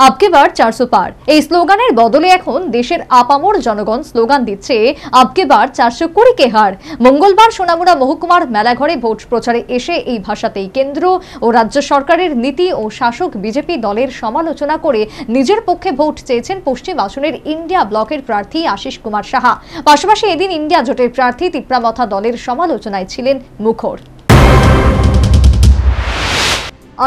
আবকে বার 400 পার এই স্লোগানের বদলে এখন দেশের আপামর জনগণ স্লোগান দিচ্ছে আবকে বার 420 কে হার। মঙ্গলবার সোনামুড়া মহকুমার মেলাঘরে ভোট প্রচারে এসে এই ভাষাতেই কেন্দ্র ও রাজ্য সরকারের নীতি ও শাসক বিজেপি দলের সমালোচনা করে নিজের পক্ষে ভোট চেয়েছেন পশ্চিম আসনের ইন্ডিয়া ব্লকের প্রার্থী আশিস কুমার সাহা। পাশাপাশি এদিন ইন্ডিয়া জোটের প্রার্থী তিপ্রামথা দলের সমালোচনায় ছিলেন মুখর।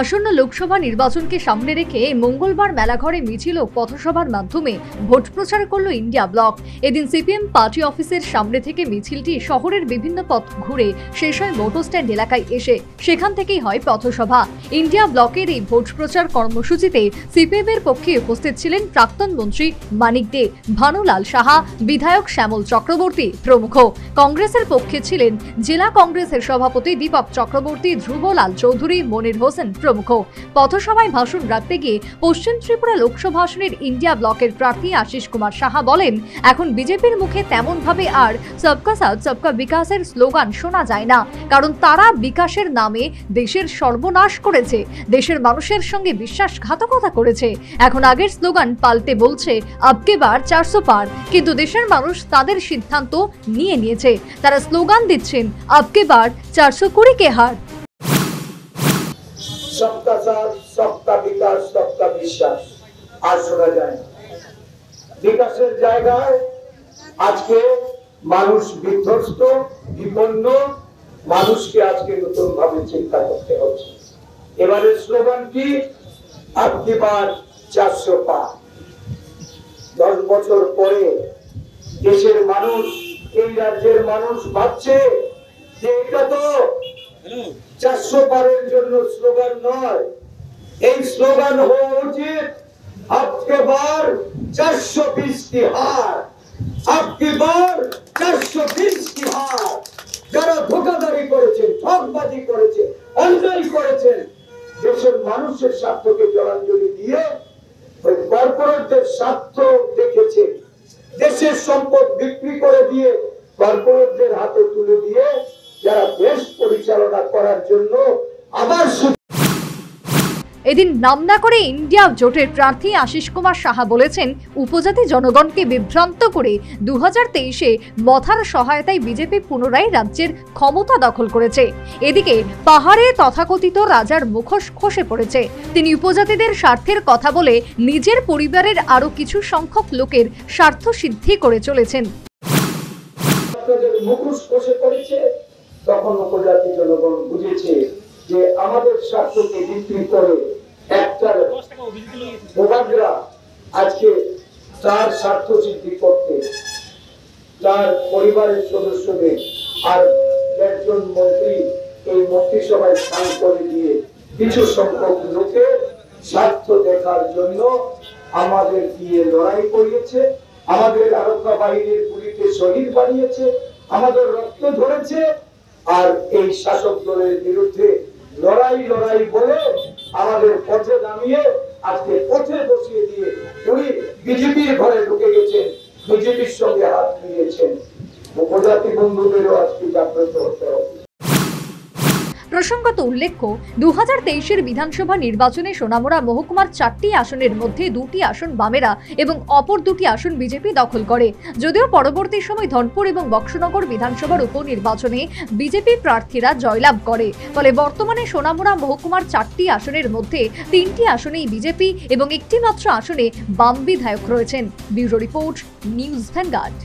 আসন্ন লোকসভা নির্বাচনকে সামনে রেখে মঙ্গলবার মেলাঘরে মিছিল ও পথসভার মাধ্যমে ভোট প্রচার করল ইন্ডিয়া ব্লক। এদিন সিপিএম পার্টি অফিসের সামনে থেকে মিছিলটি শহরের বিভিন্ন পথ ঘুরে শেষ হয় মোটর স্ট্যান্ড এলাকায় এসে সেখান থেকেই হয় পথসভা। ইন্ডিয়া ব্লকের এই ভোট প্রচার কর্মসূচিতে সিপিএম এর পক্ষে উপস্থিত ছিলেন প্রাক্তন মন্ত্রী মানিক দে, ভানুলাল সাহা, বিধায়ক শ্যামল চক্রবর্তী প্রমুখ। কংগ্রেসের পক্ষে ছিলেন জেলা কংগ্রেসের সভাপতি দীপক চক্রবর্তী, ধ্রুবলাল চৌধুরী, মনির হোসেন প্রমুখ। পথসভায় ভাষণ রাখতে গিয়ে পশ্চিম ত্রিপুরা লোকসভা আসনের ইন্ডিয়া ব্লকের প্রার্থী আশিস কুমার সাহা বলেন, এখন বিজেপির মুখে তেমন ভাবে আর সবকা সাথ সবকা বিকাশের স্লোগান শোনা যায় না, কারণ তারা বিকাশের নামে দেশের সর্বনাশ করেছে, দেশের মানুষের সঙ্গে বিশ্বাসঘাতকতা করেছে। এখন আগের স্লোগান পাল্টে বলছে আবকে বার 400 পার, কিন্তু দেশের মানুষ তাদের সিদ্ধান্ত নিয়ে নিয়েছে। তারা স্লোগান দিচ্ছেন আবকে বার 420 কে হার। सबका साथ, सबका विकास, सबका विश्वास আর শোনা যায় না। বিকাশের জায়গায় আজকে মানুষ বিধ্বস্ত, বিপন্ন, মানুষকে আজকে নতুন ভাবে চিন্তা করতে হচ্ছে। এবারের স্লোগান কি? আবকি বার 400 পার। 10 বছর পরে দেশের মানুষ, এই রাজ্যের মানুষ ভাবছে যে এটা তো 400 পারের জন্য স্লোগান নয়, এই স্লোগান হওয়া উচিত আবকে বার 420 কি হার, আবকে বার 420 কি হার। যারা ধোঁকাবাজি করেছে, ঠকবাজি করেছে, অন্যায় করেছে, দেশের মানুষের স্বার্থকে জলাঞ্জলি দিয়ে ওই কর্পোরেটদের স্বার্থ দেখেছে, দেশের সম্পদ বিক্রি করে দিয়ে কর্পোরেটদের হাতে তুলে দিয়ে যারা দেশ পরিচালনা করার জন্য আবার এদিন নাম না করে ইন্ডিয়া জোটের প্রার্থী আশিস কুমার সাহা বলেছেন, উপজাতি জনগণকে বিভ্রান্ত করে 2023-এ মথার সহায়তায় বিজেপি পুনরায় রাজ্যের ক্ষমতা দখল করেছে। এদিকে পাহাড়ে তথাকথিত রাজার মুখোশ খসে পড়েছে। তিনি উপজাতিদের স্বার্থের কথা বলে নিজের পরিবারের আরো কিছু সংখ্যক লোকের স্বার্থ সিদ্ধি করে চলেছেন। মুখোশ খসে পড়েছে, তখন উপজাতি জনগণ বুঝেছে যে আমাদের স্বার্থকে বিক্রি করে একটা প্রভাবরা আজকে তার স্বার্থ সিদ্ধি করতে তার পরিবারের সদস্যদের আর একজন মন্ত্রী এই মন্ত্রিসভায় স্থান করে দিয়ে কিছু সংখ্যক লোকের স্বার্থ দেখার জন্য আমাদের দিয়ে লড়াই করিয়েছে, আমাদের আরক্ষা বাহিনীর গুলিতে শহীদ বানিয়েছে, আমাদের রক্ত ধরেছে। আর এই শাসক দলের বিরুদ্ধে লড়াই বলে আমাদের পথে নামিয়ে আজকে পথে বসিয়ে দিয়ে উনি বিজেপির ঘরে ঢুকে গেছেন, বিজেপির সঙ্গে হাত মিলিয়েছেন। উপজাতি বন্ধুদেরও আজকে জাগ্রত হতে হবে। প্রসঙ্গত উল্লেখ্য, 2023-এর বিধানসভা নির্বাচনে সোনামুড়া মহকুমার 4টি আসনের মধ্যে 2টি আসন বামেরা এবং অপর 2টি আসন বিজেপি দখল করে। যদিও পরবর্তী সময় ধনপুর এবং বক্সনগর বিধানসভার উপনির্বাচনে বিজেপি প্রার্থীরা জয়লাভ করে। ফলে বর্তমানে সোনামুড়া মহকুমার 4টি আসনের মধ্যে 3টি আসনেই বিজেপি এবং একটি মাত্র আসনে বাম বিধায়ক রয়েছেন। Bureau report, news vanguard.